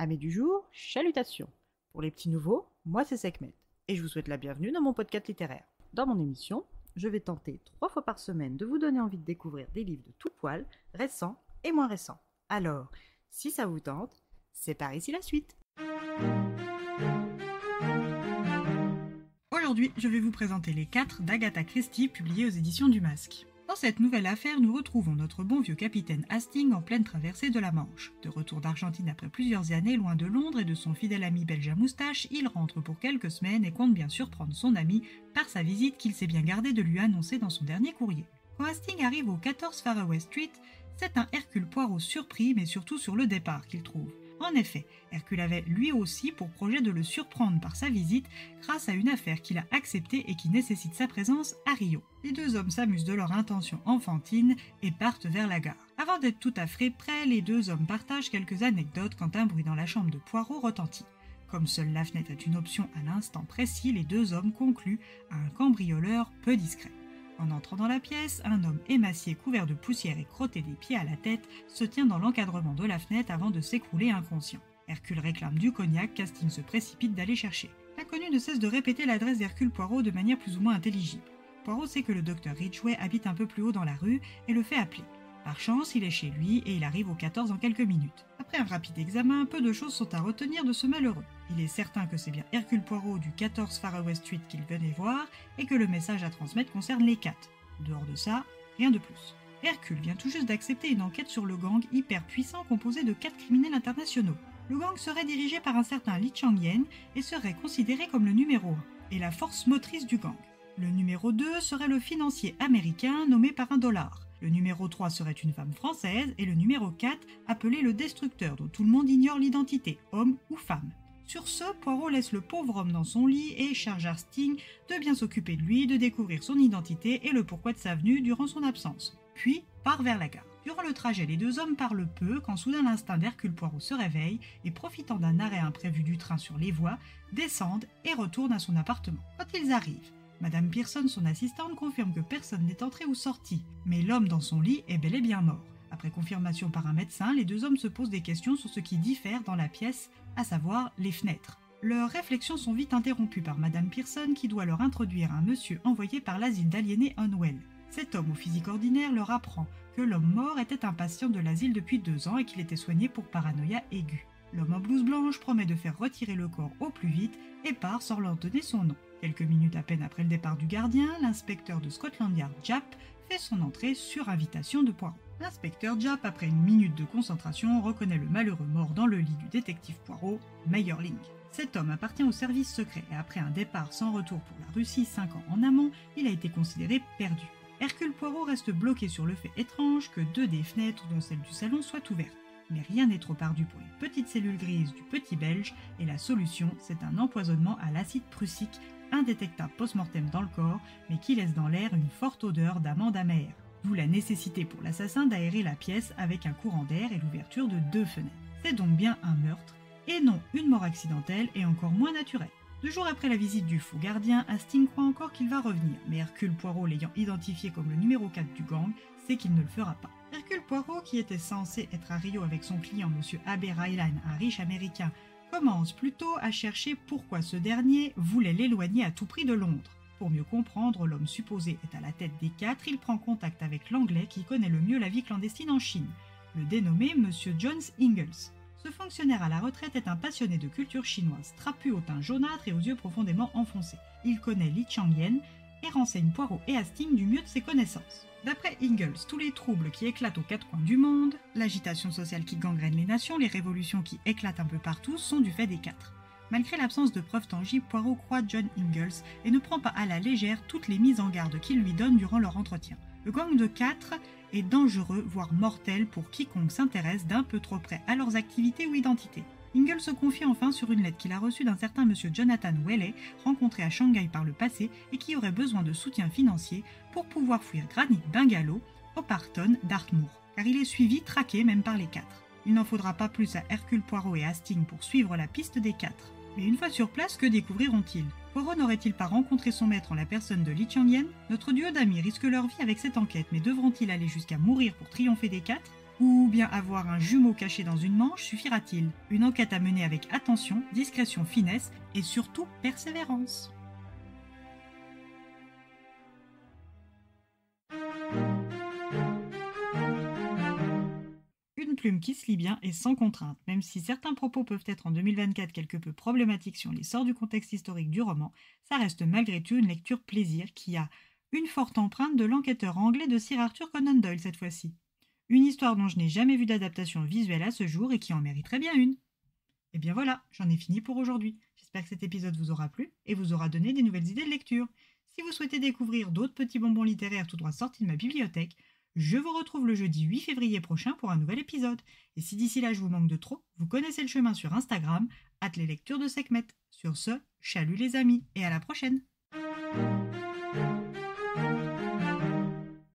Amis du jour, chalutations. Pour les petits nouveaux, moi c'est Sekhmet, et je vous souhaite la bienvenue dans mon podcast littéraire. Dans mon émission, je vais tenter 3 fois par semaine de vous donner envie de découvrir des livres de tout poil, récents et moins récents. Alors, si ça vous tente, c'est par ici la suite. Aujourd'hui, je vais vous présenter les 4 d'Agatha Christie publiés aux éditions du Masque. Dans cette nouvelle affaire, nous retrouvons notre bon vieux capitaine Hastings en pleine traversée de la Manche. De retour d'Argentine après plusieurs années loin de Londres et de son fidèle ami belge à moustache, il rentre pour quelques semaines et compte bien surprendre son ami par sa visite qu'il s'est bien gardé de lui annoncer dans son dernier courrier. Quand Hastings arrive au 14 Fairway Street, c'est un Hercule Poirot surpris mais surtout sur le départ qu'il trouve. En effet, Hercule avait lui aussi pour projet de le surprendre par sa visite grâce à une affaire qu'il a acceptée et qui nécessite sa présence à Rio. Les deux hommes s'amusent de leur intention enfantine et partent vers la gare. Avant d'être tout à fait prêts, les deux hommes partagent quelques anecdotes quand un bruit dans la chambre de Poirot retentit. Comme seule la fenêtre est une option à l'instant précis, les deux hommes concluent à un cambrioleur peu discret. En entrant dans la pièce, un homme émacié couvert de poussière et crotté des pieds à la tête se tient dans l'encadrement de la fenêtre avant de s'écrouler inconscient. Hercule réclame du cognac qu'Hastings se précipite d'aller chercher. L'inconnu ne cesse de répéter l'adresse d'Hercule Poirot de manière plus ou moins intelligible. Poirot sait que le docteur Ridgway habite un peu plus haut dans la rue et le fait appeler. Par chance, il est chez lui et il arrive au 14 en quelques minutes. Après un rapide examen, peu de choses sont à retenir de ce malheureux. Il est certain que c'est bien Hercule Poirot du 14 Fairway Street qu'il venait voir et que le message à transmettre concerne les 4. Dehors de ça, rien de plus. Hercule vient tout juste d'accepter une enquête sur le gang hyper puissant composé de 4 criminels internationaux. Le gang serait dirigé par un certain Li Changyen et serait considéré comme le numéro 1 et la force motrice du gang. Le numéro 2 serait le financier américain nommé par $1. Le numéro 3 serait une femme française et le numéro 4 appelé le destructeur dont tout le monde ignore l'identité, homme ou femme. Sur ce, Poirot laisse le pauvre homme dans son lit et charge Hastings de bien s'occuper de lui, de découvrir son identité et le pourquoi de sa venue durant son absence. Puis part vers la gare. Durant le trajet, les deux hommes parlent peu quand soudain l'instinct d'Hercule Poirot se réveille et profitant d'un arrêt imprévu du train sur les voies, descendent et retournent à son appartement. Quand ils arrivent, Madame Pearson, son assistante, confirme que personne n'est entré ou sorti, mais l'homme dans son lit est bel et bien mort. Après confirmation par un médecin, les deux hommes se posent des questions sur ce qui diffère dans la pièce, à savoir les fenêtres. Leurs réflexions sont vite interrompues par Madame Pearson qui doit leur introduire un monsieur envoyé par l'asile d'aliénés Unwell. Cet homme au physique ordinaire leur apprend que l'homme mort était un patient de l'asile depuis 2 ans et qu'il était soigné pour paranoïa aiguë. L'homme en blouse blanche promet de faire retirer le corps au plus vite et part sans leur donner son nom. Quelques minutes à peine après le départ du gardien, l'inspecteur de Scotland Yard Japp fait son entrée sur invitation de Poirot. L'inspecteur Japp, après une minute de concentration, reconnaît le malheureux mort dans le lit du détective Poirot, Meyerling. Cet homme appartient au service secret et après un départ sans retour pour la Russie 5 ans en amont, il a été considéré perdu. Hercule Poirot reste bloqué sur le fait étrange que 2 des fenêtres, dont celle du salon, soient ouvertes. Mais rien n'est trop ardu pour une petite cellule grise du petit Belge et la solution, c'est un empoisonnement à l'acide prussique indétectable post-mortem dans le corps, mais qui laisse dans l'air une forte odeur d'amande amère. D'où la nécessité pour l'assassin d'aérer la pièce avec un courant d'air et l'ouverture de 2 fenêtres. C'est donc bien un meurtre, et non une mort accidentelle et encore moins naturelle. 2 jours après la visite du faux gardien, Hastings croit encore qu'il va revenir, mais Hercule Poirot l'ayant identifié comme le numéro 4 du gang, sait qu'il ne le fera pas. Hercule Poirot, qui était censé être à Rio avec son client M. Abbé Rylan, un riche américain, commence plutôt à chercher pourquoi ce dernier voulait l'éloigner à tout prix de Londres. Pour mieux comprendre, l'homme supposé est à la tête des 4, il prend contact avec l'Anglais qui connaît le mieux la vie clandestine en Chine, le dénommé M. John Ingalls. Ce fonctionnaire à la retraite est un passionné de culture chinoise, trapu au teint jaunâtre et aux yeux profondément enfoncés. Il connaît Li Changyen et renseigne Poirot et Hastings du mieux de ses connaissances. D'après Ingalls, tous les troubles qui éclatent aux 4 coins du monde, l'agitation sociale qui gangrène les nations, les révolutions qui éclatent un peu partout sont du fait des 4. Malgré l'absence de preuves tangibles, Poirot croit John Ingalls et ne prend pas à la légère toutes les mises en garde qu'il lui donne durant leur entretien. Le gang de 4 est dangereux, voire mortel pour quiconque s'intéresse d'un peu trop près à leurs activités ou identités. Ingalls se confie enfin sur une lettre qu'il a reçue d'un certain monsieur Jonathan Whaley, rencontré à Shanghai par le passé et qui aurait besoin de soutien financier pour pouvoir fuir Granite Bungalow au Parton d'Artmoor, car il est suivi, traqué même par les 4. Il n'en faudra pas plus à Hercule Poirot et Hastings pour suivre la piste des 4. Mais une fois sur place, que découvriront-ils? Poirot n'aurait-il pas rencontré son maître en la personne de Li Changyen? Notre duo d'amis risque leur vie avec cette enquête, mais devront-ils aller jusqu'à mourir pour triompher des 4? Ou bien avoir un jumeau caché dans une manche suffira-t-il? Une enquête à mener avec attention, discrétion, finesse et surtout persévérance. Une plume qui se lit bien et sans contrainte, même si certains propos peuvent être en 2024 quelque peu problématiques si on les sort du contexte historique du roman, ça reste malgré tout une lecture plaisir qui a une forte empreinte de l'enquêteur anglais de Sir Arthur Conan Doyle cette fois-ci. Une histoire dont je n'ai jamais vu d'adaptation visuelle à ce jour et qui en mériterait bien une. Et bien voilà, j'en ai fini pour aujourd'hui. J'espère que cet épisode vous aura plu et vous aura donné des nouvelles idées de lecture. Si vous souhaitez découvrir d'autres petits bonbons littéraires tout droit sortis de ma bibliothèque, je vous retrouve le jeudi 8 février prochain pour un nouvel épisode. Et si d'ici là je vous manque de trop, vous connaissez le chemin sur Instagram, @leslectures de Sekhmet. Sur ce, chalut les amis et à la prochaine.